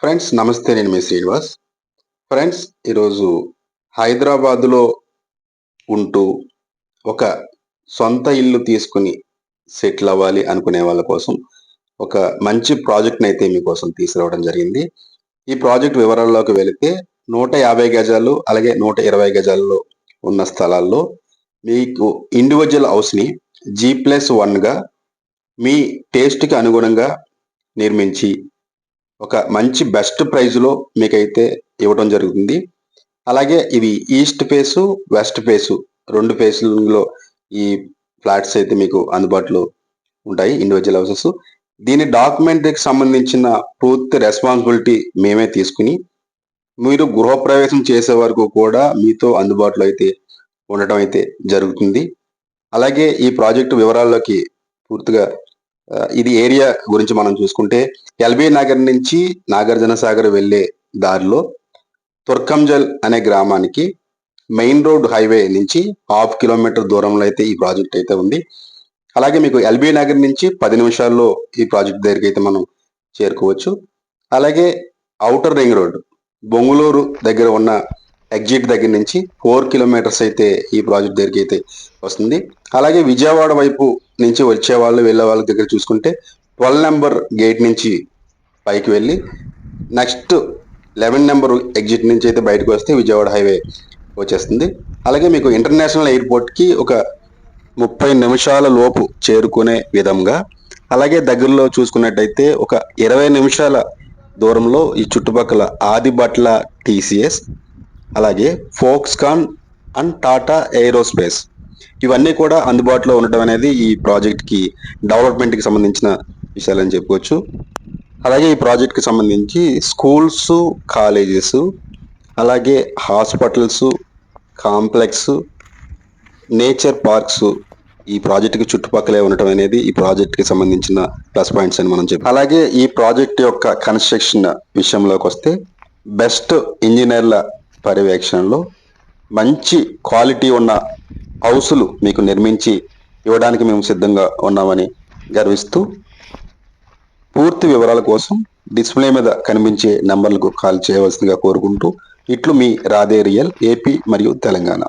Friends నమస్తే, నేను మీ Srinivas. Friends, ఈరోజు హైదరాబాదులో ఉంటూ ఒక సొంత ఇల్లు తీసుకుని సెటిల్ అవ్వాలి అనుకునే వాళ్ళ కోసం ఒక మంచి ప్రాజెక్ట్ని అయితే మీకోసం తీసుకురావడం జరిగింది. ఈ ప్రాజెక్ట్ వివరాల్లోకి వెళితే 150 గజాలు అలాగే 120 గజాల్లో ఉన్న స్థలాల్లో మీకు ఇండివిజువల్ హౌస్ని G+1గా మీ టేస్ట్కి అనుగుణంగా నిర్మించి ఒక మంచి బెస్ట్ ప్రైజ్లో మీకైతే ఇవ్వడం జరుగుతుంది. అలాగే ఇవి ఈస్ట్ ఫేసు, వెస్ట్ ఫేసు 2 ఫేసుల్లో ఈ ఫ్లాట్స్ అయితే మీకు అందుబాటులో ఉంటాయి, ఇండివిజువల్ హౌసెస్. దీని డాక్యుమెంట్కి సంబంధించిన పూర్తి రెస్పాన్సిబిలిటీ మేమే తీసుకుని మీరు గృహప్రవేశం చేసే వరకు కూడా మీతో అందుబాటులో అయితే ఉండటం అయితే జరుగుతుంది. అలాగే ఈ ప్రాజెక్టు వివరాల్లోకి పూర్తిగా ఇది ఏరియా గురించి మనం చూసుకుంటే ఎల్బీ నగర్ నుంచి నాగార్జున సాగర్ వెళ్ళే దారిలో తుర్కంజల్ అనే గ్రామానికి మెయిన్ రోడ్ హైవే నుంచి 1/2 కిలోమీటర్ దూరంలో అయితే ఈ ప్రాజెక్ట్ అయితే ఉంది. అలాగే మీకు ఎల్బీ నగర్ నుంచి 10 నిమిషాల్లో ఈ ప్రాజెక్ట్ దగ్గరికి అయితే మనం చేరుకోవచ్చు. అలాగే ఔటర్ రింగ్ రోడ్ బొంగుళూరు దగ్గర ఉన్న ఎగ్జిట్ దగ్గర నుంచి 4 కిలోమీటర్స్ అయితే ఈ ప్రాజెక్ట్ దగ్గరికి అయితే వస్తుంది. అలాగే విజయవాడ వైపు నుంచి వచ్చే వాళ్ళు వెళ్ళే వాళ్ళ దగ్గర చూసుకుంటే 12 నెంబర్ గేట్ నుంచి పైకి వెళ్ళి నెక్స్ట్ 11 నెంబర్ ఎగ్జిట్ నుంచి అయితే బయటకు వస్తే విజయవాడ హైవే వచ్చేస్తుంది. అలాగే మీకు ఇంటర్నేషనల్ ఎయిర్పోర్ట్కి ఒక 30 నిమిషాల లోపు చేరుకునే విధంగా, అలాగే దగ్గరలో చూసుకున్నట్టయితే ఒక 20 నిమిషాల దూరంలో ఈ చుట్టుపక్కల ఆదిబట్ల టీసీఎస్, అలాగే ఫోక్స్కాన్ అండ్ టాటా ఏరోస్పేస్ ఇవన్నీ కూడా అందుబాటులో ఉండటం అనేది ఈ ప్రాజెక్ట్కి డెవలప్మెంట్కి సంబంధించిన విషయాలని చెప్పుకోవచ్చు. అలాగే ఈ ప్రాజెక్ట్కి సంబంధించి స్కూల్స్, కాలేజెస్, అలాగే హాస్పిటల్స్, కాంప్లెక్స్, నేచర్ పార్క్స్ ఈ ప్రాజెక్ట్కి చుట్టుపక్కలే ఉండటం అనేది ఈ ప్రాజెక్ట్కి సంబంధించిన ప్లస్ పాయింట్స్ అని మనం చెప్పాం. అలాగే ఈ ప్రాజెక్ట్ యొక్క కన్స్ట్రక్షన్ విషయంలోకి వస్తే బెస్ట్ ఇంజనీర్ల పర్యవేక్షణలో మంచి క్వాలిటీ ఉన్న హౌసులు మీకు నిర్మించి ఇవ్వడానికి మేము సిద్ధంగా ఉన్నామని గర్విస్తూ, పూర్తి వివరాల కోసం డిస్ప్లే మీద కనిపించే నంబర్లకు కాల్ చేయవలసిందిగా కోరుకుంటూ, ఇట్లు మీ రాధే రియల్ ఏపీ మరియు తెలంగాణ.